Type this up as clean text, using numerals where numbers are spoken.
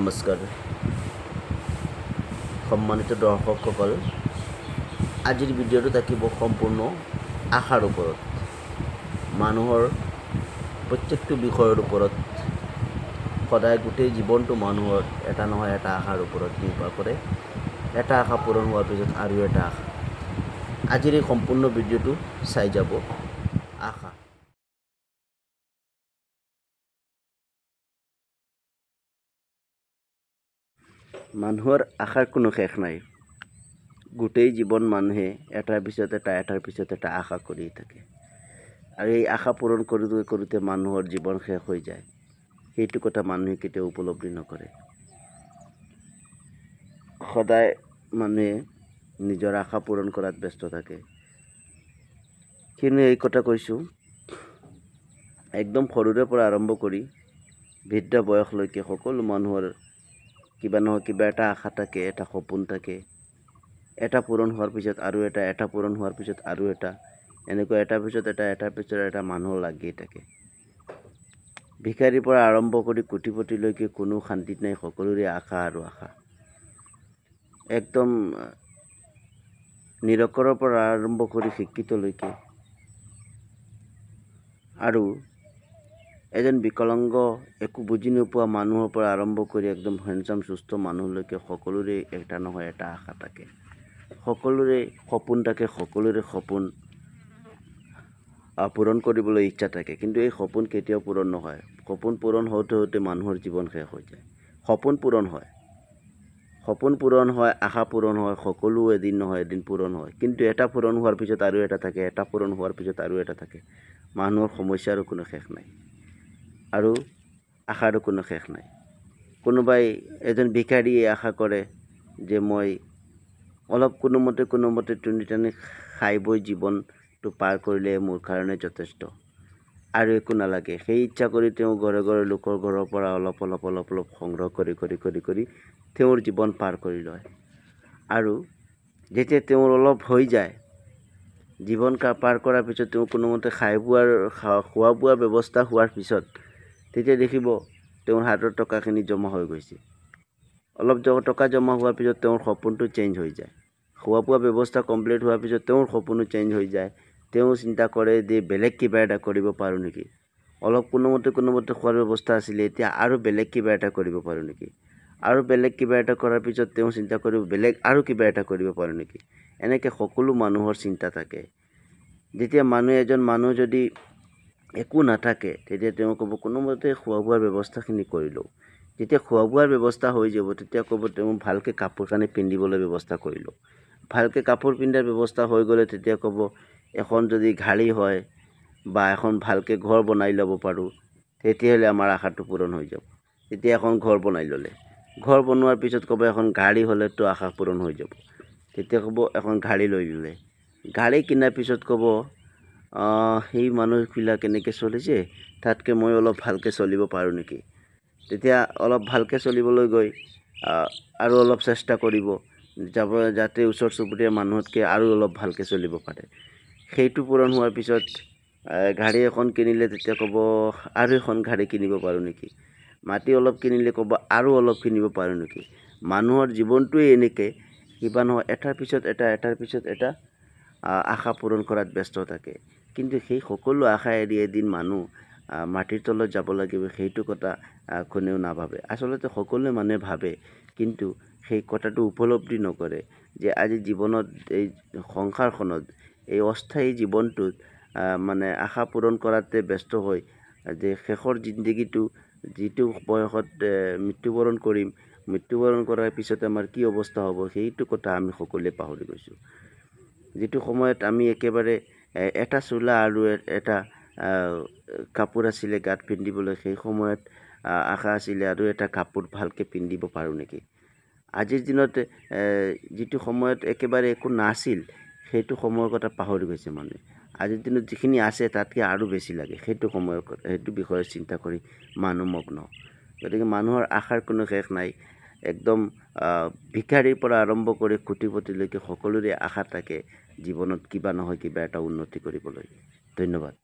নমস্কাৰ সম্মানিত দৰ্শকসকল, আজিৰ ভিডিঅ'টো থাকিব সম্পূৰ্ণ আশাৰ ওপৰত। মানুহৰ প্ৰত্যেকটো বিষয়ৰ ওপৰত সদায় গোটেই জীৱনটো মানুহৰ এটা নহয় এটা আশাৰ ওপৰত নিৰ্ভৰ কৰে। এটা আশা পূৰণ হোৱাৰ পিছত আৰু এটা আশা। আজিৰ এই সম্পূৰ্ণ ভিডিঅ'টো চাই যাব। আশা মানুহৰ আশাৰ কোনো শেষ নাই। গোটেই জীৱন মানুহে এটাৰ পিছত এটা আশা কৰি থাকে আৰু এই আশা পূৰণ কৰোঁতে কৰোঁতে মানুহৰ জীৱন শেষ হৈ যায়। সেইটো কথা মানুহে কেতিয়াও উপলব্ধি নকৰে। সদায় মানুহে নিজৰ আশা পূৰণ কৰাত ব্যস্ত থাকে। কিন্তু এই কথা কৈছোঁ, একদম সৰুৰে পৰা আৰম্ভ কৰি বৃদ্ধ বয়সলৈকে সকলো মানুহৰ কিবা নহয় কিবা এটা আশা থাকে, এটা সপোন থাকে। এটা পূৰণ হোৱাৰ পিছত আৰু এটা পূৰণ হোৱাৰ পিছত আৰু এটা, এনেকৈ এটাৰ পিছত এটা মানুহৰ লাগিয়ে থাকে। ভিখাৰীৰ পৰা আৰম্ভ কৰি কোটিপতিলৈকে কোনো শান্তিত নাই, সকলোৰে আশা আৰু আশা। একদম নিৰক্ষৰৰ পৰা আৰম্ভ কৰি শিক্ষিতলৈকে আৰু এজন বিকলাংগ একো বুজি নোপোৱা মানুহৰ পৰা আৰম্ভ কৰি একদম হেণ্ডচাম সুস্থ মানুহলৈকে সকলোৰে এটা নহয় এটা আশা থাকে। সকলোৰে সপোন থাকে, সকলোৰে সপোন পূৰণ কৰিবলৈ ইচ্ছা থাকে। কিন্তু এই সপোন কেতিয়াও পূৰণ নহয়। সপোন পূৰণ হওঁতে হওঁতে মানুহৰ জীৱন শেষ হৈ যায়। সপোন পূৰণ হয়, আশা পূৰণ হয়, সকলো এদিন নহয় এদিন পূৰণ হয়। কিন্তু এটা পূৰণ হোৱাৰ পিছত আৰু এটা থাকে, এটা পূৰণ হোৱাৰ পিছত আৰু এটা থাকে। মানুহৰ সমস্যাৰো কোনো শেষ নাই আৰু আশাৰো কোনো শেষ নাই। কোনোবাই এজন ভিখাৰীয়ে আশা কৰে যে মই অলপ কোনোমতে টুনি টানি খাই বৈ জীৱনটো পাৰ কৰিলে মোৰ কাৰণে যথেষ্ট, আৰু একো নালাগে। সেই ইচ্ছা কৰি তেওঁ ঘৰে ঘৰে লোকৰ ঘৰৰ পৰা অলপ সংগ্ৰহ কৰি তেওঁৰ জীৱন পাৰ কৰি লয়। আৰু যেতিয়া তেওঁৰ অলপ হৈ যায়, জীৱন পাৰ কৰাৰ পিছত তেওঁ কোনোমতে খোৱা বোৱাৰ ব্যৱস্থা হোৱাৰ পিছত তেতিয়া দেখিব তেওঁৰ হাতৰ টকাখিনি জমা হৈ গৈছে। অলপ টকা জমা হোৱাৰ পিছত তেওঁৰ সপোনটো চেঞ্জ হৈ যায়। খোৱা বোৱা ব্যৱস্থা কমপ্লিট হোৱাৰ পিছত তেওঁৰ সপোনো চেঞ্জ হৈ যায়। তেওঁ চিন্তা কৰে যে বেলেগ কিবা এটা কৰিব পাৰোঁ নেকি। অলপ কোনোমতে খোৱাৰ ব্যৱস্থা আছিলে, এতিয়া আৰু বেলেগ কিবা এটা কৰিব পাৰোঁ নেকি। আৰু বেলেগ কিবা এটা কৰাৰ পিছত তেওঁ চিন্তা কৰিব বেলেগ আৰু কিবা এটা কৰিব পাৰোঁ নেকি। এনেকৈ সকলো মানুহৰ চিন্তা থাকে। যেতিয়া এজন মানুহ যদি একো নাথাকে, তেতিয়া তেওঁ ক'ব কোনোমতে খোৱা বোৱাৰ ব্যৱস্থাখিনি কৰি লওঁ। যেতিয়া খোৱা বোৱাৰ ব্যৱস্থা হৈ যাব, তেতিয়া ক'ব তেওঁ ভালকৈ কাপোৰ কানি পিন্ধিবলৈ ব্যৱস্থা কৰি লওঁ। ভালকৈ কাপোৰ পিন্ধাৰ ব্যৱস্থা হৈ গ'লে তেতিয়া ক'ব এখন যদি গাড়ী হয় বা এখন ভালকৈ ঘৰ বনাই ল'ব পাৰোঁ, তেতিয়াহ'লে আমাৰ আশাটো পূৰণ হৈ যাব। তেতিয়া এখন ঘৰ বনাই ল'লে, ঘৰ বনোৱাৰ পিছত ক'ব এখন গাড়ী হ'লেতো আশা পূৰণ হৈ যাব। তেতিয়া ক'ব এখন গাড়ী লৈ ল'লে, গাড়ী কিনাৰ পিছত ক'ব সেই মানুহবিলাক এনেকৈ চলিছে, তাতকৈ মই অলপ ভালকৈ চলিব পাৰোঁ নেকি। তেতিয়া অলপ ভালকৈ চলিবলৈ গৈ আৰু অলপ চেষ্টা কৰিব যাতে ওচৰ চুবুৰীয়া মানুহতকৈ আৰু অলপ ভালকৈ চলিব পাৰে। সেইটো পূৰণ হোৱাৰ পিছত গাড়ী এখন কিনিলে, তেতিয়া ক'ব আৰু এখন গাড়ী কিনিব পাৰোঁ নেকি। মাটি অলপ কিনিলে ক'ব আৰু অলপ কিনিব পাৰোঁ নেকি। মানুহৰ জীৱনটোৱে এনেকৈ কিবা নহয় এটাৰ পিছত এটা আশা পূৰণ কৰাত ব্যস্ত থাকে। কিন্তু সেই সকলো আশা এৰি এদিন মানুহ মাটিৰ তলত যাব লাগিব, সেইটো কথা কোনেও নাভাবে। আচলতে সকলোৱে মানুহে ভাবে, কিন্তু সেই কথাটো উপলব্ধি নকৰে যে আজি জীৱনত এই সংসাৰখনত এই অস্থায়ী জীৱনটোত আশা পূৰণ কৰাতে ব্যস্ত হৈ যে শেষৰ জিন্দগীটো যিটো বয়সত মৃত্যুবৰণ কৰিম, মৃত্যুবৰণ কৰাৰ পিছত আমাৰ কি অৱস্থা হ'ব, সেইটো কথা আমি সকলোৱে পাহৰি গৈছোঁ। যিটো সময়ত আমি একেবাৰে এটা চোলা আৰু এটা কাপোৰ আছিলে গাত পিন্ধিবলৈ, সেই সময়ত আশা আছিলে আৰু এটা কাপোৰ ভালকৈ পিন্ধিব পাৰোঁ নেকি। আজিৰ দিনত যিটো সময়ত একেবাৰে একো নাছিল, সেইটো সময়ৰ কথা পাহৰি গৈছে মানুহে। আজিৰ দিনত যিখিনি আছে তাতকৈ আৰু বেছি লাগে, সেইটো সময়ৰ কথা, সেইটো বিষয়ে চিন্তা কৰি মানুহ মগ্ন। গতিকে মানুহৰ আশাৰ কোনো শেষ নাই। একদম ভিখাৰীৰ পৰা আৰম্ভ কৰি কোটিপতিলৈকে সকলোৰে আশা থাকে জীৱনত কিবা নহয় কিবা এটা উন্নতি কৰিবলৈ। ধন্যবাদ।